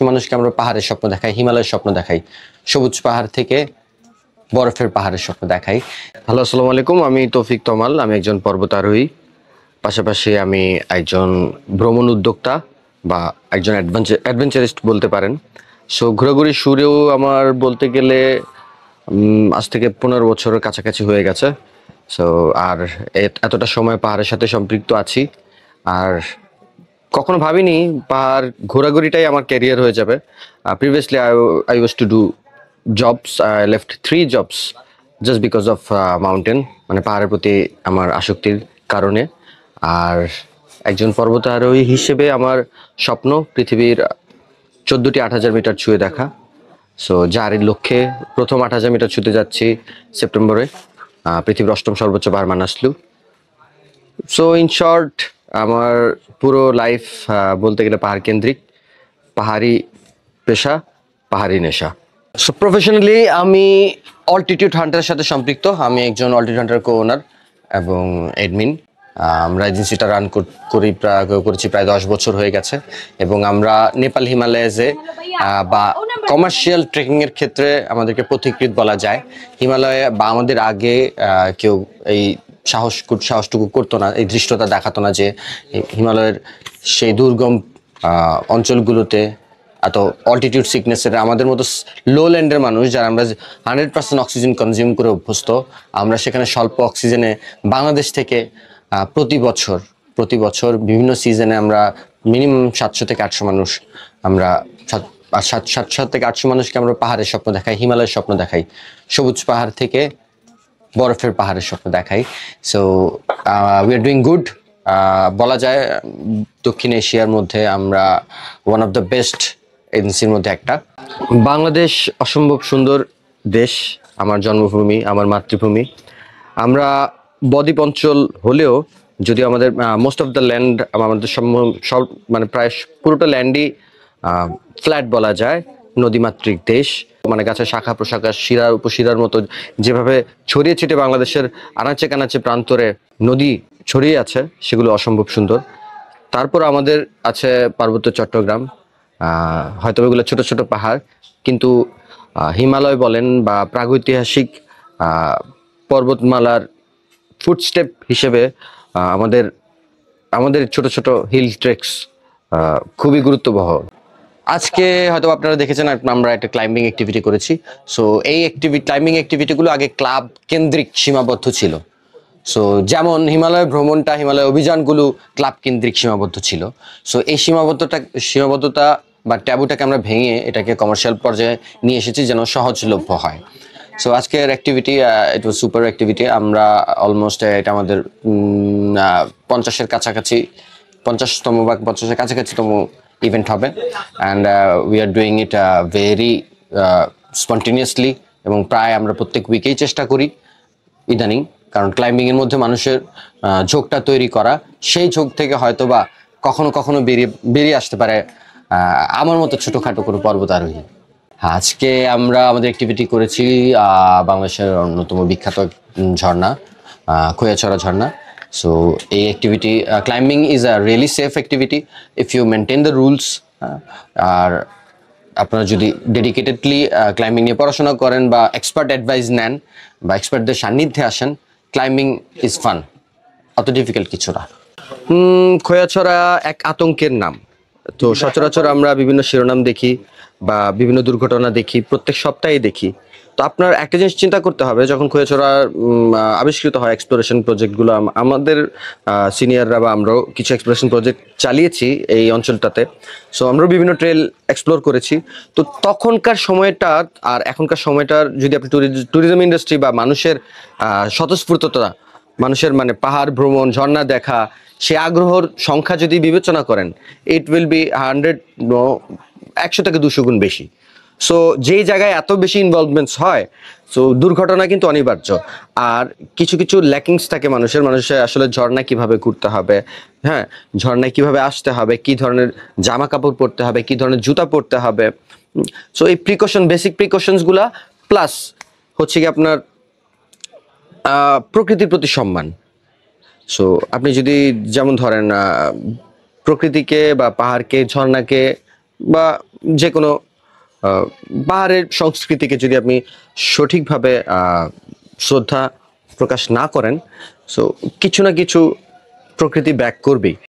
মানুষকে আমরা পাহাড়ের স্বপ্ন দেখাই, হিমালয়ের স্বপ্ন দেখাই, সবুজ পাহাড় থেকে বরফের পাহাড়ের স্বপ্ন দেখাই। হ্যালো, আসসালামু আলাইকুম। আমি তৌফিক তমাল। আমি একজন পর্বতারোহী, পাশাপাশি আমি একজন ভ্রমণ উদ্যোক্তা বা একজন অ্যাডভেঞ্চারিস্ট বলতে পারেন। সো ঘোরাঘুরি শুরুও আমার বলতে গেলে আজ থেকে 15 বছরের কাছাকাছি হয়ে গেছে। সো আর এতটা সময় পাহাড়ের সাথে সম্পৃক্ত আছি। আর কখনো ভাবিনি পাহাড় ঘোরাঘুরিটাই আমার ক্যারিয়ার হয়ে যাবে। Previously I was to do jobs. I left 3 jobs just because of mountain, মানে পাহাড়ের প্রতি আমার আসক্তির কারণে। আর একজন পর্বতারোহী হিসেবে আমার স্বপ্ন পৃথিবীর 14টি 8000 মিটার ছুঁয়ে দেখা। সো যার লক্ষ্যে প্রথম 8000 মিটার ছুঁতে যাচ্ছি সেপ্টেম্বরে, পৃথিবীর 8ম সর্বোচ্চ পাহাড় মানাসলু। সো ইন শর্ট, আমার পুরো লাইফ বলতে গেলে পাহাড় কেন্দ্রিক, পাহাড়ি পেশা, পাহাড়ি নেশা। সো প্রফেশনালি আমি অল্টিটিউড হান্টারের সাথে সম্পৃক্ত। আমি একজন অল্টিটিউড হান্টার কো ওনার এবং অ্যাডমিন। আমরা এজেন্সিটা করেছি প্রায় 10 বছর হয়ে গেছে, এবং আমরা নেপাল হিমালয়াজে বা কমার্শিয়াল ট্রেকিংয়ের ক্ষেত্রে আমাদেরকে পথিকৃৎ বলা যায়। হিমালয়ে বা আমাদের আগে কেউ এই সাহসটুকু করতো না, এই দৃষ্টতা দেখাতো না যে হিমালয়ের সেই দুর্গম অঞ্চলগুলোতে এত অল্টিটিউড সিকনেসের আমাদের মতো লো ল্যান্ডের মানুষ, যারা আমরা 100% অক্সিজেন কনজিউম করে অভ্যস্ত, আমরা সেখানে স্বল্প অক্সিজেনে বাংলাদেশ থেকে প্রতি বছর বিভিন্ন সিজনে আমরা মিনিমাম 700 থেকে 800 মানুষ, আমরা 700 থেকে 800 মানুষকে আমরা পাহাড়ের স্বপ্ন দেখাই, হিমালয়ের স্বপ্ন দেখাই, সবুজ পাহাড় থেকে বরফের পাহাড়ের স্বপ্ন দেখাই। So we are doing good. বলা যায় দক্ষিণ এশিয়ার মধ্যে আমরা ওয়ান অফ দ্য বেস্ট এজেন্সির মধ্যে একটা। বাংলাদেশ অসম্ভব সুন্দর দেশ, আমার জন্মভূমি, আমার মাতৃভূমি। আমরা বদ্বীপ অঞ্চল হলেও যদিও আমাদের মোস্ট অফ দ্য ল্যান্ড, আমাদের সব মানে প্রায় পুরোটা ল্যান্ডই ফ্ল্যাট বলা যায়, নদীমাতৃক দেশ। মানে গাছের শাখা প্রশাখা, শিরা উপশিরার মতো যেভাবে ছড়িয়ে ছিটে বাংলাদেশের আনাচে কানাচে প্রান্তরে নদী ছড়িয়ে আছে, সেগুলো অসম্ভব সুন্দর। তারপর আমাদের আছে পার্বত্য চট্টগ্রাম, হয়তো এগুলো ছোট ছোট পাহাড়, কিন্তু হিমালয় বলেন বা প্রাগৈতিহাসিক পর্বতমালার ফুটস্টেপ হিসেবে আমাদের আমাদের ছোট ছোট হিল ট্রেকস খুবই গুরুত্ববহ। আজকে হয়তো আপনারা দেখেছেন আমরা একটা ক্লাইম্বিং অ্যাক্টিভিটি করেছি। সো এই ক্লাইম্বিং অ্যাক্টিভিটিগুলো আগে ক্লাব কেন্দ্রিক সীমাবদ্ধ ছিল। সো যেমন হিমালয় ভ্রমণটা, হিমালয় অভিযানগুলো ক্লাব কেন্দ্রিক সীমাবদ্ধ ছিল। সো এই সীমাবদ্ধতা বা ট্যাবুটাকে আমরা ভেঙে এটাকে কমার্শিয়াল পর্যায়ে নিয়ে এসেছি যেন সহজলভ্য হয়। সো আজকের অ্যাক্টিভিটি ইট ওয়াজ সুপার অ্যাক্টিভিটি। আমরা অলমোস্ট এটা আমাদের 50-এর কাছাকাছি, 50তম বা 50-এর কাছাকাছিতম ইভেন্ট হবে। And we are doing it very spontaneously, এবং প্রায় আমরা প্রত্যেক উইকেই চেষ্টা করি ইদানিং, কারণ ক্লাইম্বিংয়ের মধ্যে মানুষের ঝোঁকটা তৈরি করা, সেই ঝোঁক থেকে হয়তো বা কখনো কখনো বেরিয়ে আসতে পারে আমার মতো ছোটোখাটো কোনো পর্বতারোহী। আজকে আমরা আমাদের অ্যাক্টিভিটি করেছি বাংলাদেশের অন্যতম বিখ্যাত ঝর্ণা, খোয়াছড়া ঝর্ণা। সো এই activity, climbing is a really safe activity if you maintain the rules. আর আপনারা যদি ডেডিকেটেডলি ক্লাইম্বিং নিয়ে পড়াশোনা করেন বা এক্সপার্ট অ্যাডভাইস নেন বা এক্সপার্টদের সান্নিধ্যে আসেন, ক্লাইম্বিং ইজ ফান, অত ডিফিকাল্ট কিছু না। খোয়াছড়া এক আতঙ্কের নাম। তো সচরাচর আমরা বিভিন্ন শিরোনাম দেখি বা বিভিন্ন দুর্ঘটনা দেখি, প্রত্যেক সপ্তাহে দেখি। তো আপনার একটা জিনিস চিন্তা করতে হবে, যখন খোয়াছড়া আবিষ্কৃত হয়, এক্সপ্লোরেশন প্রজেক্টগুলো আমাদের সিনিয়ররা বা আমরাও কিছু এক্সপ্লোরেশন প্রজেক্ট চালিয়েছি এই অঞ্চলটাতে। সো আমরাও বিভিন্ন ট্রেল এক্সপ্লোর করেছি। তো তখনকার সময়টা আর এখনকার সময়টার যদি আপনি ট্যুরিজম ইন্ডাস্ট্রি বা মানুষের স্বতঃস্ফূর্ততা, মানুষের মানে পাহাড় ভ্রমণ, ঝর্ণা দেখা, সে আগ্রহর সংখ্যা যদি বিবেচনা করেন, ইট উইল বি 100 থেকে 200 গুণ বেশি। সো যেই জায়গায় এত বেশি ইনভলভমেন্টস হয়, সো দুর্ঘটনা কিন্তু অনিবার্য। আর কিছু কিছু ল্যাকিংস থাকে মানুষের আসলে ঝর্ণা কিভাবে ঘুরতে হবে, হ্যাঁ, ঝর্ণায় কিভাবে আসতে হবে, কি ধরনের জামা কাপড় পরতে হবে, কি ধরনের জুতা পরতে হবে। সো এই বেসিক প্রিকশনসগুলা, প্লাস হচ্ছে কি আপনার প্রকৃতির প্রতি সম্মান। সো আপনি যদি যেমন ধরেন প্রকৃতিকে বা পাহাড়কে, ঝর্ণাকে বা যে কোনো পাহাড়ের সংস্কৃতিকে যদি আপনি সঠিকভাবে শ্রদ্ধা প্রকাশ না করেন, সো কিছু না কিছু প্রকৃতি ব্যাক করবেই।